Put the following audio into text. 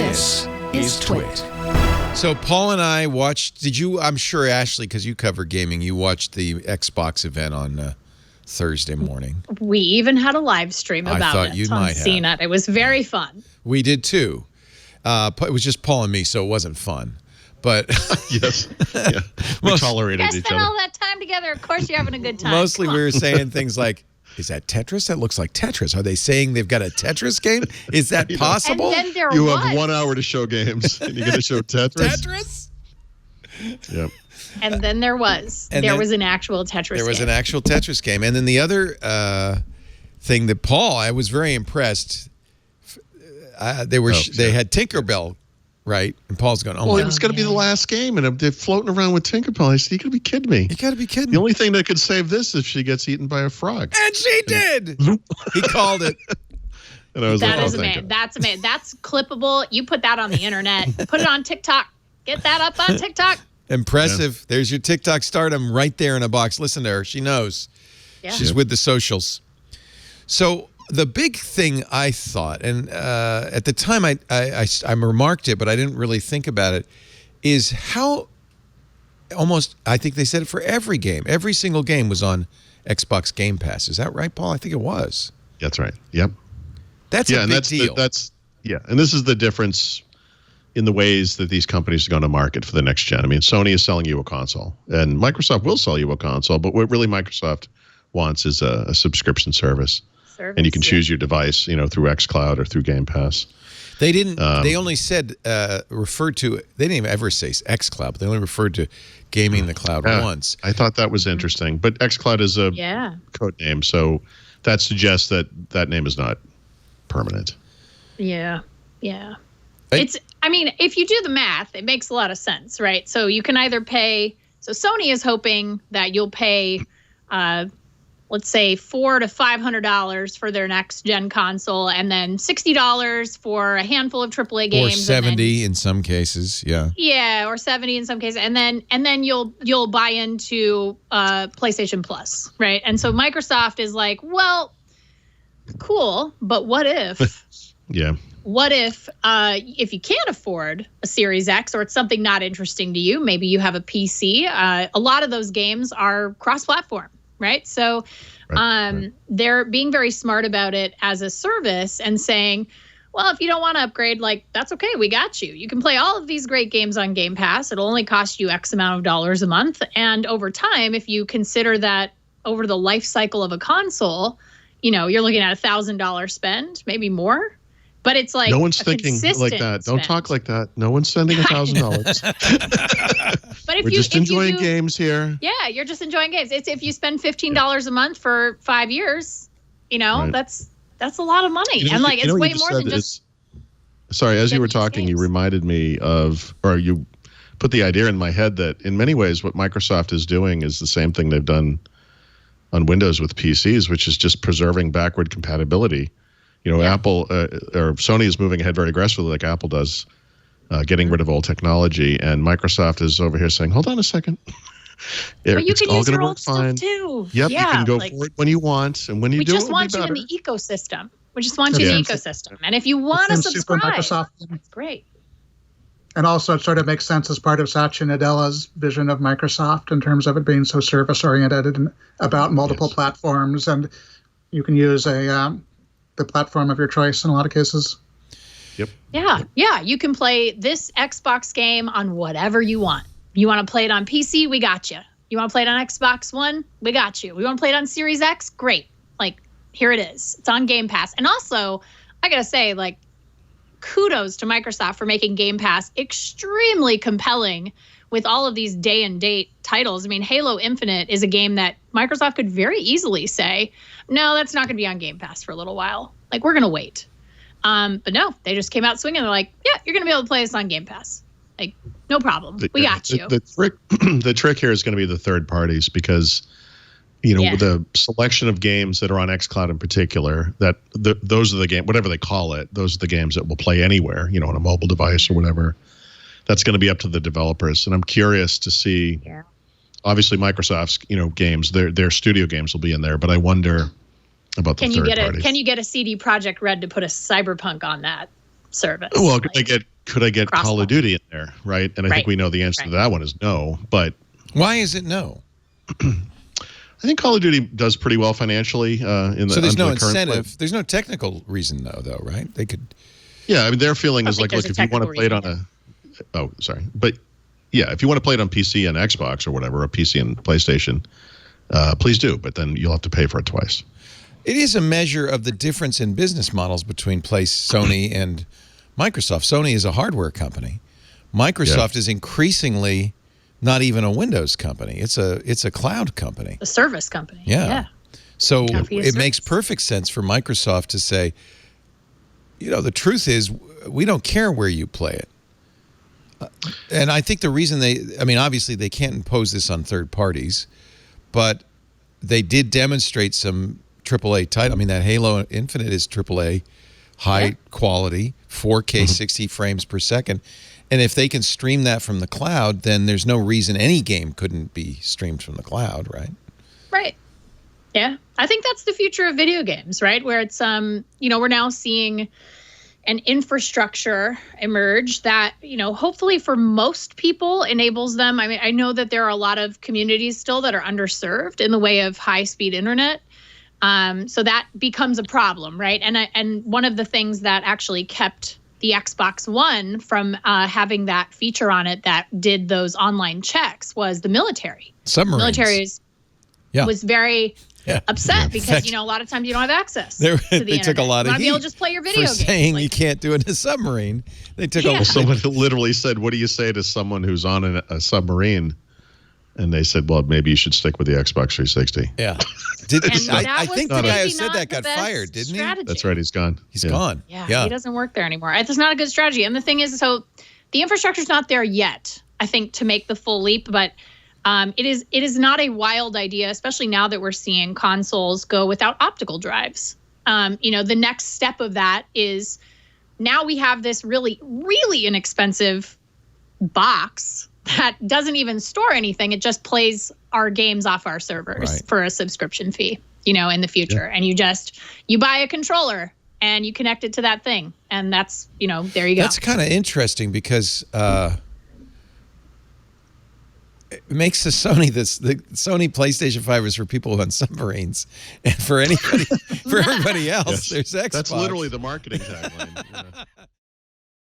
This is TWiT. So Paul and I watched, I'm sure, Ashley, because you cover gaming, you watched the Xbox event on Thursday morning. We even had a live stream about I thought it you on might have. CNET. It was very fun. We did too. It was just Paul and me, so it wasn't fun. But yes, yeah. We tolerated you guys each spent other. all that time together. Of course, you're having a good time. Mostly we were saying things like, is that Tetris? That looks like Tetris. Are they saying they've got a Tetris game? Is that possible? And then there You was. have 1 hour to show games, and you're going to show Tetris? Yep. And then there was. There was an actual Tetris game. There was an actual Tetris game. And then the other thing that Paul, I was very impressed. They had Tinkerbell, right? And Paul's going, it was going to be the last game, and they're floating around with Tinkerbell. I said, you got to be kidding me. You got to be kidding me. The only thing that could save this is she gets eaten by a frog. And she did. He called it. And I was That's amazing. That's amazing. That's clippable. You put that on the internet. Put it on TikTok. Get that up on TikTok. Impressive. Yeah. There's your TikTok stardom right there in a box. Listen to her. She knows. Yeah. She's with the socials. So the big thing I thought, and at the time I remarked it, but I didn't really think about it, is how I think they said it for every game. Every single game was on Xbox Game Pass. Is that right, Paul? I think it was. That's right. Yep. That's a big deal. And this is the difference in the ways that these companies are going to market for the next gen. I mean, Sony is selling you a console, and Microsoft will sell you a console, but what really Microsoft wants is a subscription service. And you can choose your device, through xCloud or through Game Pass. They didn't. They only said referred to. They didn't even ever say xCloud. But they only referred to gaming the cloud once. I thought that was interesting. But xCloud is a code name, so that suggests that name is not permanent. Yeah. I mean, if you do the math, it makes a lot of sense, right? So you can either pay. So Sony is hoping that you'll pay. Let's say $400 to $500 for their next gen console, and then $60 for a handful of AAA games, or $70 in some cases, yeah, or $70 in some cases, and then you'll buy into PlayStation Plus, right? And so Microsoft is like, well, cool, but what if? What if you can't afford a Series X, or it's something not interesting to you? Maybe you have a PC. A lot of those games are cross-platform. Right. So they're being very smart about it as a service and saying, well, if you don't want to upgrade, that's OK. We got you. You can play all of these great games on Game Pass. It'll only cost you X amount of dollars a month. And over time, if you consider that over the life cycle of a console, you're looking at $1,000 spend, maybe more. But it's like no one's thinking like that. Don't talk like that. No one's spending $1,000. But we're just enjoying games here. Yeah, you're just enjoying games. It's if you spend $15 a month for 5 years, that's a lot of money, and it's way more than just. Sorry, as you were talking, you reminded me of, or you put the idea in my head that in many ways what Microsoft is doing is the same thing they've done on Windows with PCs, which is just preserving backward compatibility. Apple or Sony is moving ahead very aggressively like Apple does, getting rid of old technology. And Microsoft is over here saying, hold on a second. But you it's can all use going your to old work fine. Stuff too. Yep, you can go for it when you want. And when you do it, we just want you in the ecosystem. We just want you in the ecosystem. And if you want to subscribe, that's great. And also it sort of makes sense as part of Satya Nadella's vision of Microsoft in terms of it being so service-oriented and about multiple platforms. And you can use the platform of your choice in a lot of cases. Yep. Yeah. You can play this Xbox game on whatever you want. You want to play it on PC? We got you. You want to play it on Xbox One? We got you. We want to play it on Series X? Great. Here it is. It's on Game Pass. And also, I got to say, kudos to Microsoft for making Game Pass extremely compelling with all of these day and date titles. I mean, Halo Infinite is a game that Microsoft could very easily say, no, that's not going to be on Game Pass for a little while. We're going to wait. But no, they just came out swinging. They're like, yeah, you're going to be able to play this on Game Pass. No problem. We got you. The trick here is going to be the third parties because, the selection of games that are on xCloud in particular, those are the games, whatever they call it, those are the games that will play anywhere, on a mobile device or whatever. That's going to be up to the developers. And I'm curious to see, obviously Microsoft's, games, their studio games will be in there, but I wonder about the third parties. Can you get a CD Projekt Red to put a Cyberpunk on that? service. Well, could I get Call of Duty in there, right? And I think we know the answer to that one is no. But why is it no? I think Call of Duty does pretty well financially. So there's no incentive. There's no technical reason though, right? They could. Yeah, I mean, their feeling is like, look, if you want to play it on but yeah, if you want to play it on PC and Xbox or whatever, or PC and PlayStation, please do. But then you'll have to pay for it twice. It is a measure of the difference in business models between Sony and Microsoft. Sony is a hardware company. Microsoft is increasingly not even a Windows company. It's a cloud company. A service company. Yeah. So it makes perfect sense for Microsoft to say, the truth is we don't care where you play it. And I think the reason obviously they can't impose this on third parties, but they did demonstrate some AAA title. I mean, that Halo Infinite is AAA, high quality, 4K, 60 frames per second. And if they can stream that from the cloud, then there's no reason any game couldn't be streamed from the cloud, right? Right. Yeah. I think that's the future of video games, right? Where it's, we're now seeing an infrastructure emerge that, hopefully for most people enables them. I mean, I know that there are a lot of communities still that are underserved in the way of high-speed internet. So that becomes a problem, right? And one of the things that actually kept the Xbox One from having that feature on it that did those online checks was the military. Submarines. The military was very upset because, a lot of times you don't have access to the internet. They took a lot of heat be able to just play your video for games. saying you can't do it in a submarine. They took someone literally said, what do you say to someone who's on a submarine? And they said, well, maybe you should stick with the Xbox 360. Yeah. I think the guy who said that got fired, didn't he? That's right. He's gone. He's gone. Yeah. He doesn't work there anymore. It's not a good strategy. And the thing is, so the infrastructure's not there yet, I think, to make the full leap. But it is not a wild idea, especially now that we're seeing consoles go without optical drives. The next step of that is now we have this really, really inexpensive box that doesn't even store anything. It just plays our games off our servers for a subscription fee, in the future. And you buy a controller and you connect it to that thing. And that's, there you go. That's kind of interesting because it makes the Sony PlayStation 5 is for people on submarines. And for everybody else, there's Xbox. That's literally the marketing tagline.